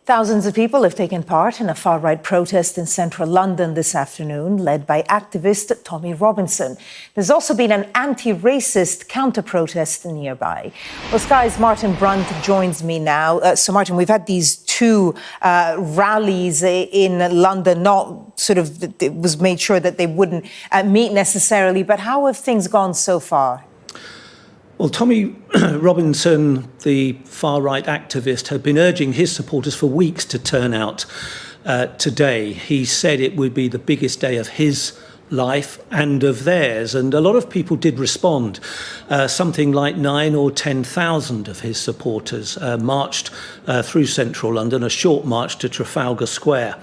Thousands of people have taken part in a far-right protest in central London this afternoon, led by activist Tommy Robinson. There's also been an anti-racist counter-protest nearby. Well, Sky's Martin Brunt joins me now. So, Martin, we've had these two rallies in London, it was made sure that they wouldn't meet necessarily, but how have things gone so far? Well, Tommy Robinson, the far-right activist, had been urging his supporters for weeks to turn out today. He said it would be the biggest day of his life and of theirs, and a lot of people did respond. Something like 9,000 or 10,000 of his supporters marched through central London, a short march to Trafalgar Square.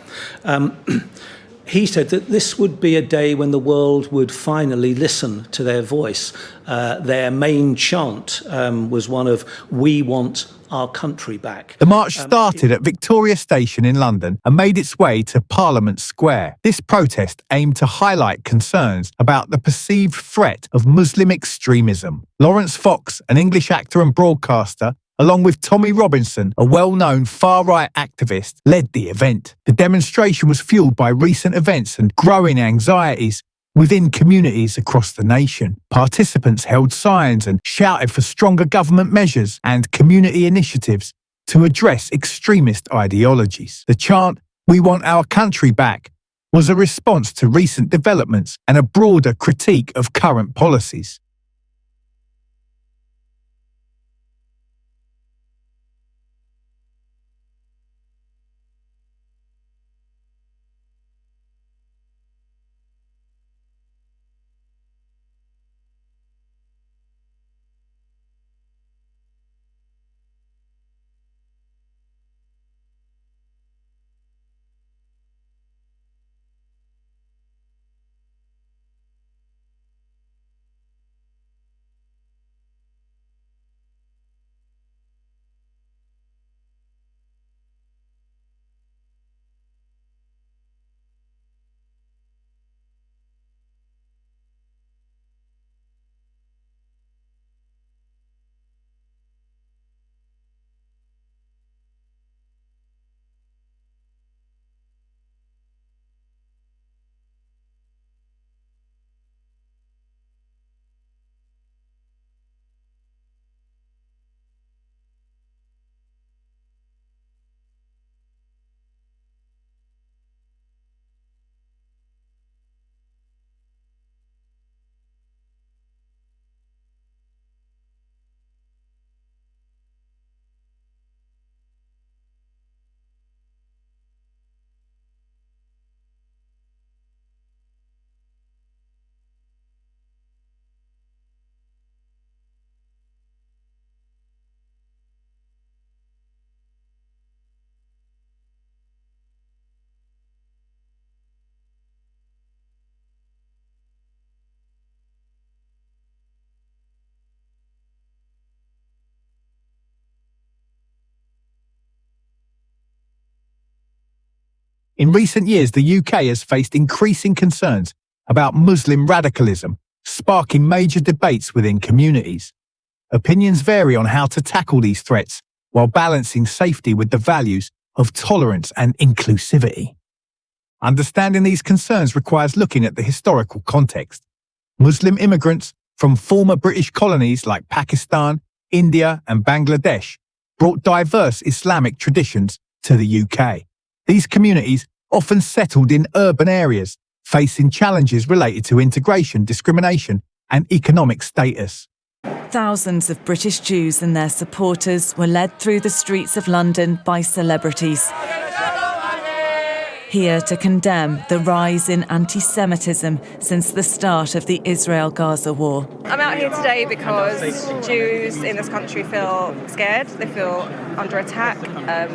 He said that this would be a day when the world would finally listen to their voice. Their main chant was one of, "We want our country back." The march started at Victoria Station in London and made its way to Parliament Square. This protest aimed to highlight concerns about the perceived threat of Muslim extremism. Lawrence Fox, an English actor and broadcaster, along with Tommy Robinson, a well-known far-right activist, led the event. The demonstration was fueled by recent events and growing anxieties within communities across the nation. Participants held signs and shouted for stronger government measures and community initiatives to address extremist ideologies. The chant, "We want our country back," was a response to recent developments and a broader critique of current policies. In recent years, the UK has faced increasing concerns about Muslim radicalism, sparking major debates within communities. Opinions vary on how to tackle these threats while balancing safety with the values of tolerance and inclusivity. Understanding these concerns requires looking at the historical context. Muslim immigrants from former British colonies like Pakistan, India, and Bangladesh brought diverse Islamic traditions to the UK. These communities often settled in urban areas, facing challenges related to integration, discrimination, and economic status. Thousands of British Jews and their supporters were led through the streets of London by celebrities, here to condemn the rise in anti-Semitism since the start of the Israel-Gaza war. I'm out here today because Jews in this country feel scared, they feel under attack.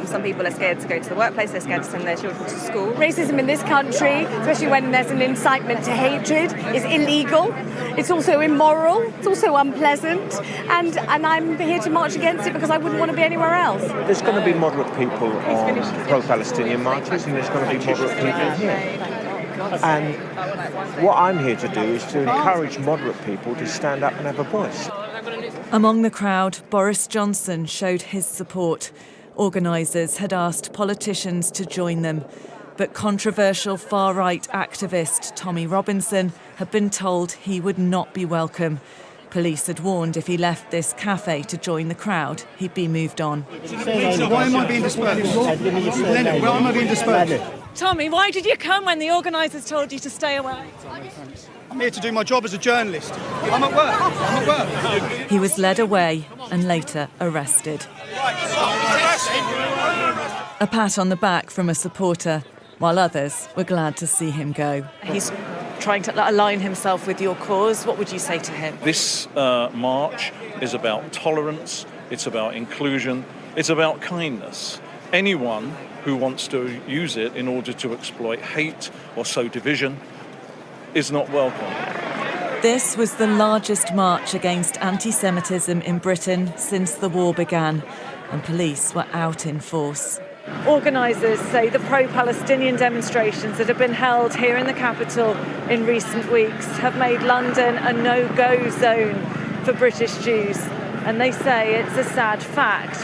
Some people are scared to go to the workplace, they're scared to send their children to school. Racism in this country, especially when there's an incitement to hatred, is illegal. It's also immoral, it's also unpleasant, and I'm here to march against it because I wouldn't want to be anywhere else. There's going to be moderate people on pro-Palestinian marches, and there's going to be moderate people here. And what I'm here to do is to encourage moderate people to stand up and have a voice. Among the crowd, Boris Johnson showed his support. Organisers had asked politicians to join them, but controversial far-right activist Tommy Robinson had been told he would not be welcome. Police had warned if he left this cafe to join the crowd, he'd be moved on. Why am I being dispersed? Leonard, why am I being dispersed? Tommy, why did you come when the organisers told you to stay away? I'm here to do my job as a journalist. I'm at work. He was led away and later arrested. A pat on the back from a supporter, while others were glad to see him go. He's trying to align himself with your cause. What would you say to him? This march is about tolerance, it's about inclusion, it's about kindness. Anyone who wants to use it in order to exploit hate or sow division is not welcome. This was the largest march against anti-Semitism in Britain since the war began, and police were out in force. Organisers say the pro-Palestinian demonstrations that have been held here in the capital in recent weeks have made London a no-go zone for British Jews. And they say it's a sad fact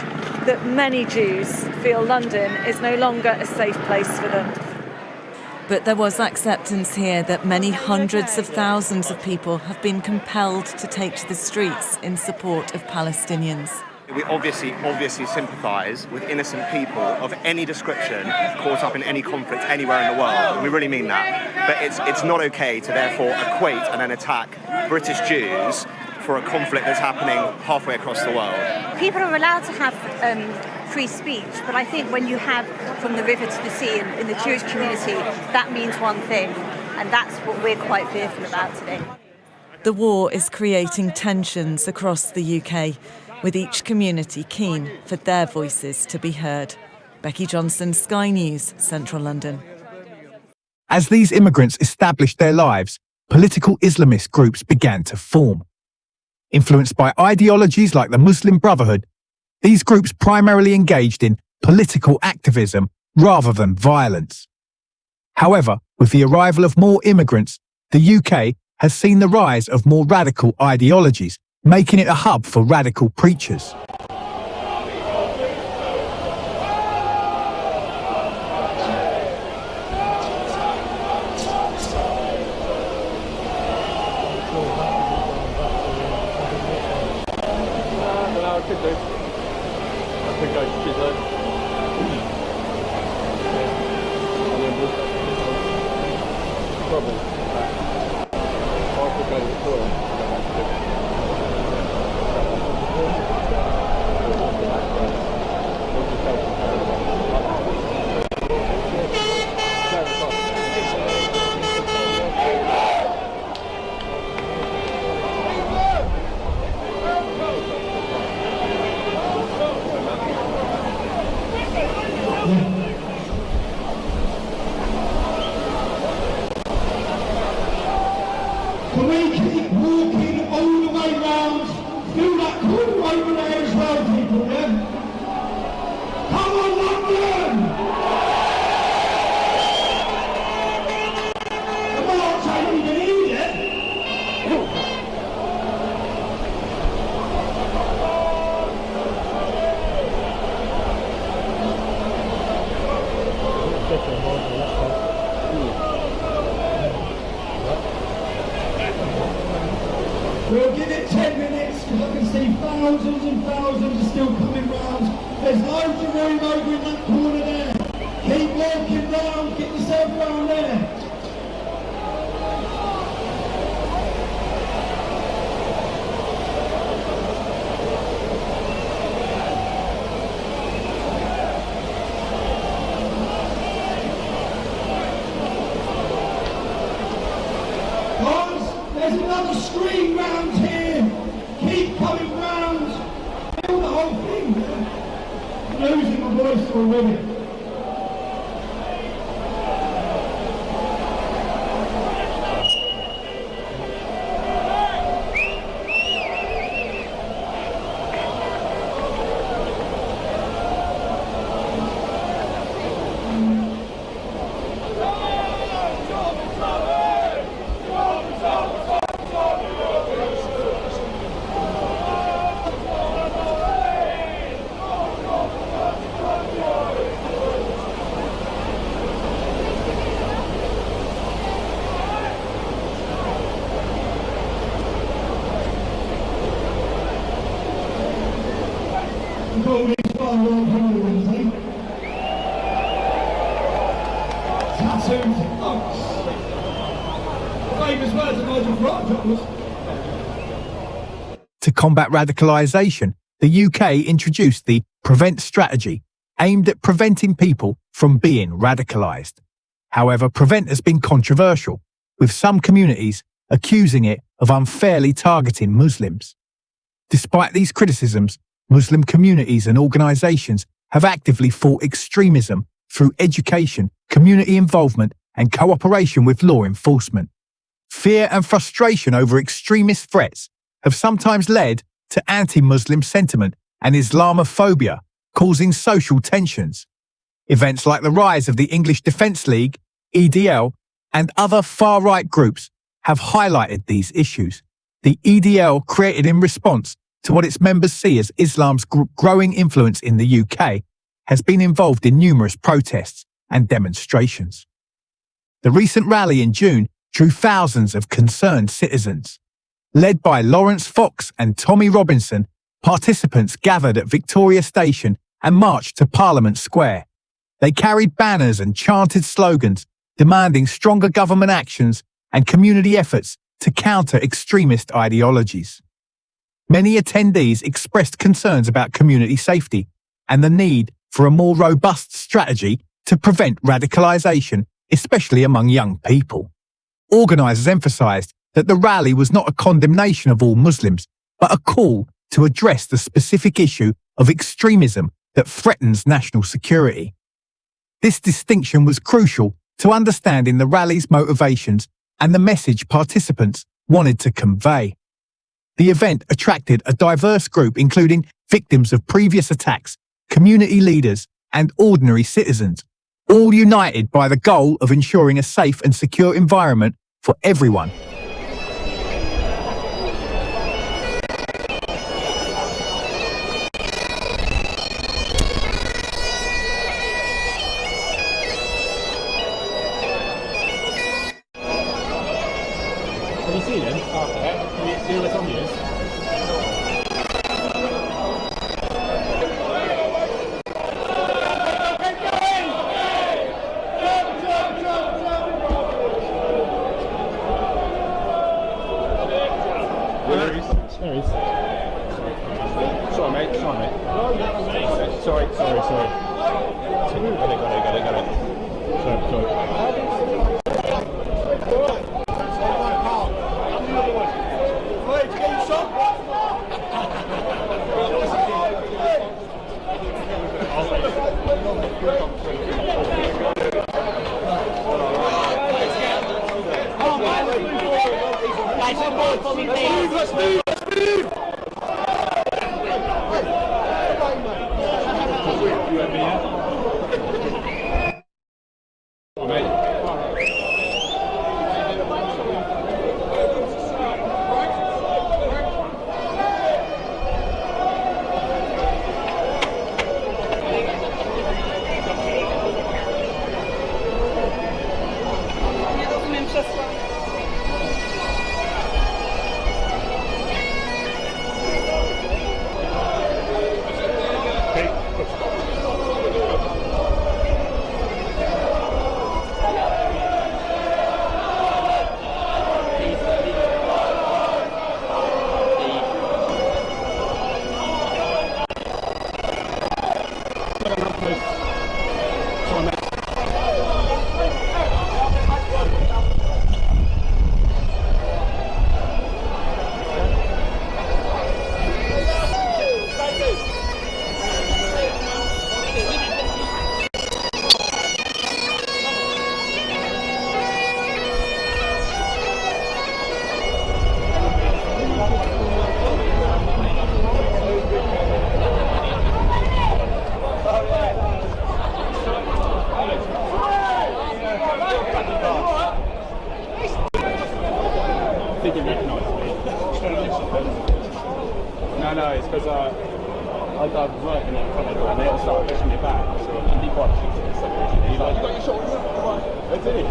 that many Jews feel London is no longer a safe place for them. But there was acceptance here that many hundreds of thousands of people have been compelled to take to the streets in support of Palestinians. We obviously sympathise with innocent people of any description caught up in any conflict anywhere in the world, and we really mean that. But it's not okay to therefore equate and then attack British Jews for a conflict that's happening halfway across the world. People are allowed to have free speech, but I think when you have from the river to the sea in the Jewish community, that means one thing, and that's what we're quite fearful about today. The war is creating tensions across the UK, with each community keen for their voices to be heard. Becky Johnson, Sky News, Central London. As these immigrants established their lives, political Islamist groups began to form. Influenced by ideologies like the Muslim Brotherhood, these groups primarily engaged in political activism rather than violence. However, with the arrival of more immigrants, the UK has seen the rise of more radical ideologies, making it a hub for radical preachers. Can we keep walking all the way round through that corner over there as well, people, yeah? Come on, London! The march ain't even in yet. We'll give it 10 minutes because I can see thousands and thousands are still coming round. There's loads of room over in that corner there. Keep walking round, get yourself round there. There's another screen round here. Keep coming round. Feel the whole thing. I'm losing my voice already. cartoons, famous words of Nigel Farage. To combat radicalisation, the UK introduced the Prevent strategy, aimed at preventing people from being radicalised. However, Prevent has been controversial, with some communities accusing it of unfairly targeting Muslims. Despite these criticisms, Muslim communities and organisations have actively fought extremism through education, community involvement and cooperation with law enforcement. Fear and frustration over extremist threats have sometimes led to anti-Muslim sentiment and Islamophobia, causing social tensions. Events like the rise of the English Defence League, EDL, and other far-right groups have highlighted these issues. The EDL, created in response to what its members see as Islam's growing influence in the UK, has been involved in numerous protests and demonstrations. The recent rally in June drew thousands of concerned citizens. Led by Lawrence Fox and Tommy Robinson, participants gathered at Victoria Station and marched to Parliament Square. They carried banners and chanted slogans demanding stronger government actions and community efforts to counter extremist ideologies. Many attendees expressed concerns about community safety and the need for a more robust strategy to prevent radicalisation, especially among young people. Organisers emphasised that the rally was not a condemnation of all Muslims, but a call to address the specific issue of extremism that threatens national security. This distinction was crucial to understanding the rally's motivations and the message participants wanted to convey. The event attracted a diverse group including victims of previous attacks, community leaders, and ordinary citizens, all united by the goal of ensuring a safe and secure environment for everyone. Can you see them? Okay. Can you see what's on yours? There is. Sorry, mate. Sorry. Got it. Sorry. Let's move! No, it's because I was working at a corridor and they all started pushing me back. So I didn't quite shoot it. You got your shot? I did.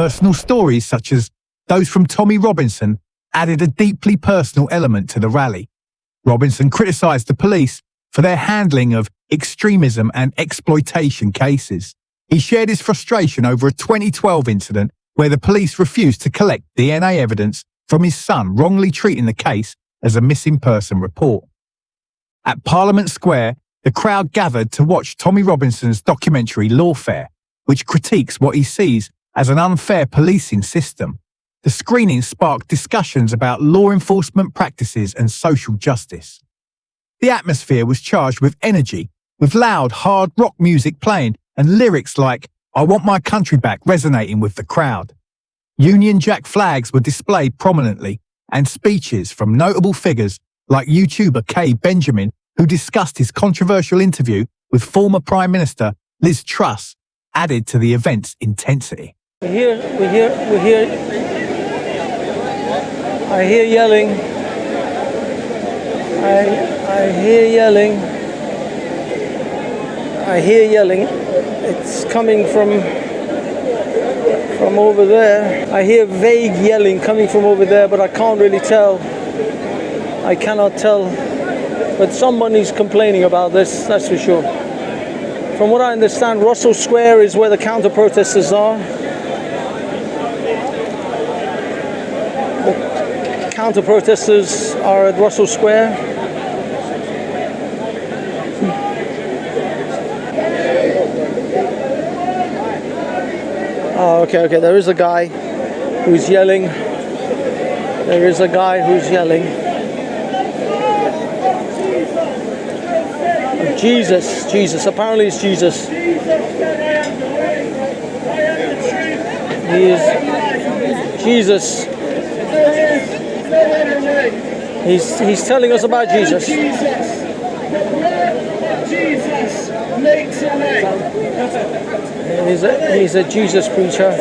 Personal stories such as those from Tommy Robinson added a deeply personal element to the rally. Robinson criticised the police for their handling of extremism and exploitation cases. He shared his frustration over a 2012 incident where the police refused to collect DNA evidence from his son, wrongly treating the case as a missing person report. At Parliament Square, the crowd gathered to watch Tommy Robinson's documentary Lawfare, which critiques what he sees as an unfair policing system. The screening sparked discussions about law enforcement practices and social justice. The atmosphere was charged with energy, with loud, hard rock music playing and lyrics like "I want my country back" resonating with the crowd. Union Jack flags were displayed prominently, and speeches from notable figures like YouTuber Kay Benjamin, who discussed his controversial interview with former Prime Minister Liz Truss, added to the event's intensity. I hear yelling. I hear yelling. It's coming from over there. I hear vague yelling coming from over there, but I can't really tell. I cannot tell. But somebody's complaining about this, that's for sure. From what I understand, Russell Square is where the counter-protesters are. The counter-protesters are at Russell Square. Oh, okay, there is a guy who's yelling. Jesus, apparently it's Jesus. He is Jesus. He's telling us about Jesus. Jesus makes a way. He's a Jesus preacher.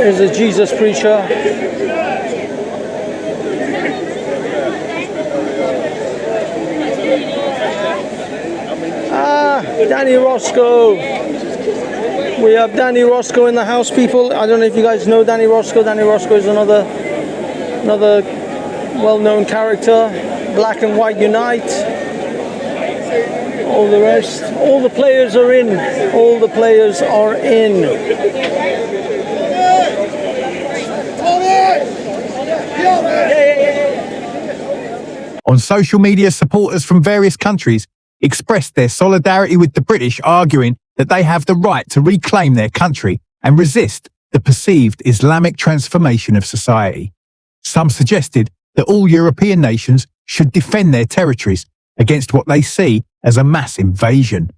He's a Jesus preacher. Danny Roscoe. We have Danny Roscoe in the house, people. I don't know if you guys know Danny Roscoe. Danny Roscoe is another well-known character. Black and White Unite. All the rest. All the players are in. On social media, supporters from various countries expressed their solidarity with the British, arguing that they have the right to reclaim their country and resist the perceived Islamic transformation of society. Some suggested that all European nations should defend their territories against what they see as a mass invasion.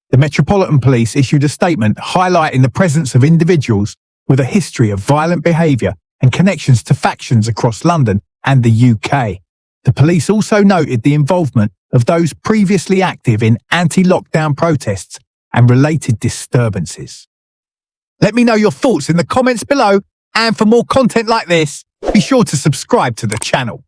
The Metropolitan Police issued a statement highlighting the presence of individuals with a history of violent behaviour and connections to factions across London and the UK. The police also noted the involvement of those previously active in anti-lockdown protests and related disturbances. Let me know your thoughts in the comments below, and for more content like this, be sure to subscribe to the channel.